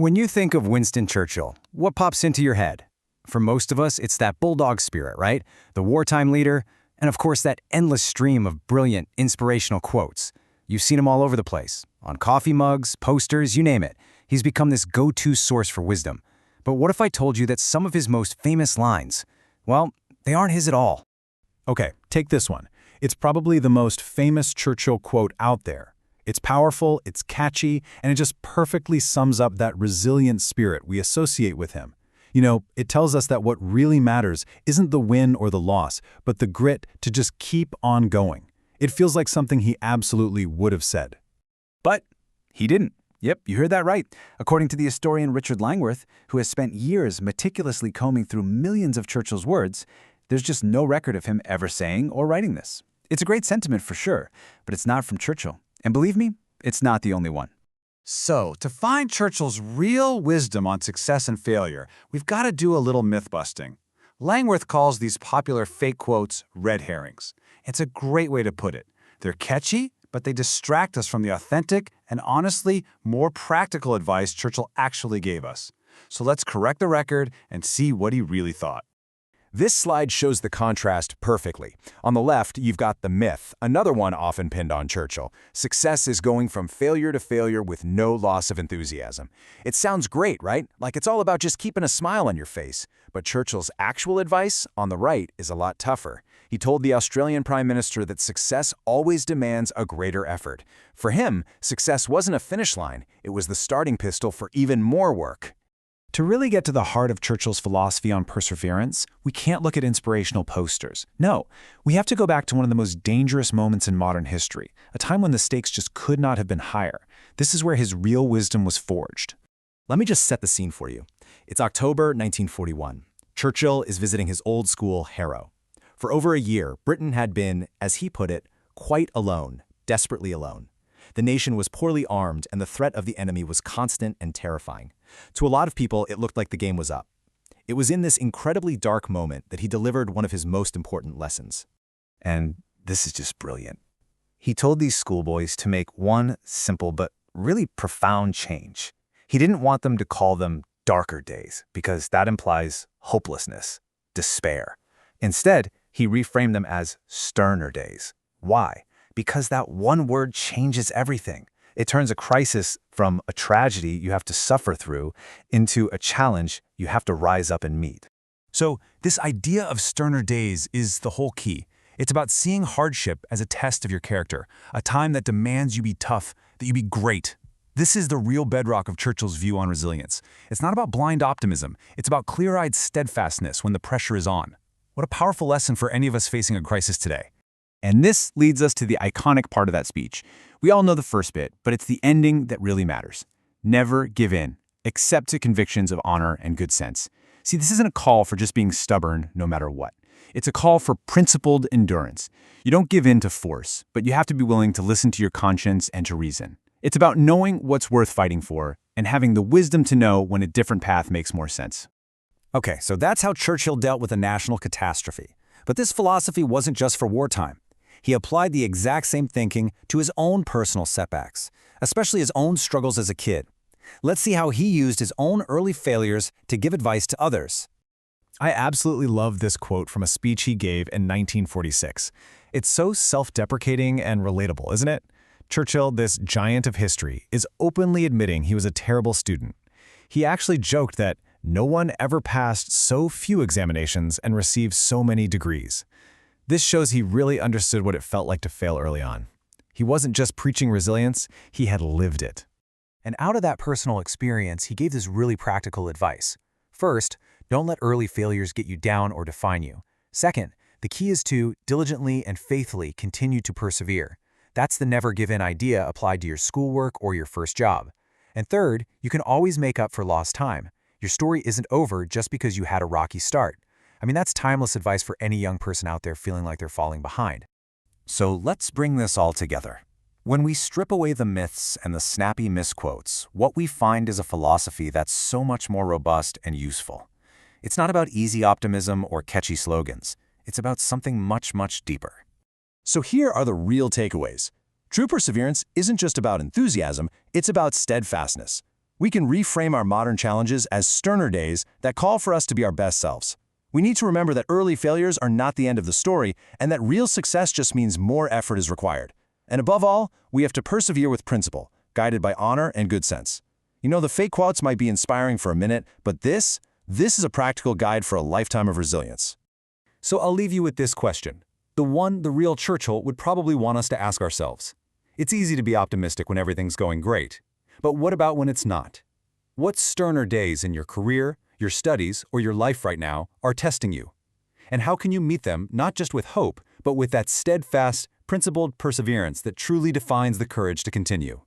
When you think of Winston Churchill, what pops into your head? For most of us, it's that bulldog spirit, right? The wartime leader, and of course that endless stream of brilliant, inspirational quotes. You've seen him all over the place, on coffee mugs, posters, you name it. He's become this go-to source for wisdom. But what if I told you that some of his most famous lines, well, they aren't his at all? Okay, take this one. It's probably the most famous Churchill quote out there. It's powerful, it's catchy, and it just perfectly sums up that resilient spirit we associate with him. You know, it tells us that what really matters isn't the win or the loss, but the grit to just keep on going. It feels like something he absolutely would have said. But he didn't. Yep, you heard that right. According to the historian Richard Langworth, who has spent years meticulously combing through millions of Churchill's words, there's just no record of him ever saying or writing this. It's a great sentiment for sure, but it's not from Churchill. And believe me, it's not the only one. So, to find Churchill's real wisdom on success and failure, we've got to do a little myth-busting. Langworth calls these popular fake quotes red herrings. It's a great way to put it. They're catchy, but they distract us from the authentic and honestly more practical advice Churchill actually gave us. So let's correct the record and see what he really thought. This slide shows the contrast perfectly. On the left, you've got the myth, another one often pinned on Churchill. Success is going from failure to failure with no loss of enthusiasm. It sounds great, right? Like it's all about just keeping a smile on your face. But Churchill's actual advice, on the right, is a lot tougher. He told the Australian Prime Minister that success always demands a greater effort. For him, success wasn't a finish line, it was the starting pistol for even more work. To really get to the heart of Churchill's philosophy on perseverance, we can't look at inspirational posters. No, we have to go back to one of the most dangerous moments in modern history, a time when the stakes just could not have been higher. This is where his real wisdom was forged. Let me just set the scene for you. It's October 1941. Churchill is visiting his old school, Harrow. For over a year, Britain had been, as he put it, quite alone, desperately alone. The nation was poorly armed, and the threat of the enemy was constant and terrifying. To a lot of people, it looked like the game was up. It was in this incredibly dark moment that he delivered one of his most important lessons. And this is just brilliant. He told these schoolboys to make one simple but really profound change. He didn't want them to call them darker days, because that implies hopelessness, despair. Instead, he reframed them as sterner days. Why? Because that one word changes everything. It turns a crisis from a tragedy you have to suffer through into a challenge you have to rise up and meet. So, this idea of sterner days is the whole key. It's about seeing hardship as a test of your character, a time that demands you be tough, that you be great. This is the real bedrock of Churchill's view on resilience. It's not about blind optimism. It's about clear-eyed steadfastness when the pressure is on. What a powerful lesson for any of us facing a crisis today. And this leads us to the iconic part of that speech. We all know the first bit, but it's the ending that really matters. Never give in, except to convictions of honor and good sense. See, this isn't a call for just being stubborn no matter what. It's a call for principled endurance. You don't give in to force, but you have to be willing to listen to your conscience and to reason. It's about knowing what's worth fighting for and having the wisdom to know when a different path makes more sense. Okay, so that's how Churchill dealt with a national catastrophe. But this philosophy wasn't just for wartime. He applied the exact same thinking to his own personal setbacks, especially his own struggles as a kid. Let's see how he used his own early failures to give advice to others. I absolutely love this quote from a speech he gave in 1946. It's so self-deprecating and relatable, isn't it? Churchill, this giant of history, is openly admitting he was a terrible student. He actually joked that no one ever passed so few examinations and received so many degrees. This shows he really understood what it felt like to fail early on. He wasn't just preaching resilience, he had lived it. And out of that personal experience, he gave this really practical advice. First, don't let early failures get you down or define you. Second, the key is to diligently and faithfully continue to persevere. That's the never give in idea applied to your schoolwork or your first job. And third, you can always make up for lost time. Your story isn't over just because you had a rocky start. I mean, that's timeless advice for any young person out there feeling like they're falling behind. So let's bring this all together. When we strip away the myths and the snappy misquotes, what we find is a philosophy that's so much more robust and useful. It's not about easy optimism or catchy slogans. It's about something much, much deeper. So here are the real takeaways. True perseverance isn't just about enthusiasm, it's about steadfastness. We can reframe our modern challenges as sterner days that call for us to be our best selves. We need to remember that early failures are not the end of the story and that real success just means more effort is required. And above all, we have to persevere with principle, guided by honor and good sense. You know, the fake quotes might be inspiring for a minute, but this is a practical guide for a lifetime of resilience. So I'll leave you with this question. The one the real Churchill would probably want us to ask ourselves. It's easy to be optimistic when everything's going great. But what about when it's not? What sterner days in your career, your studies, or your life right now are testing you? And how can you meet them not just with hope, but with that steadfast, principled perseverance that truly defines the courage to continue?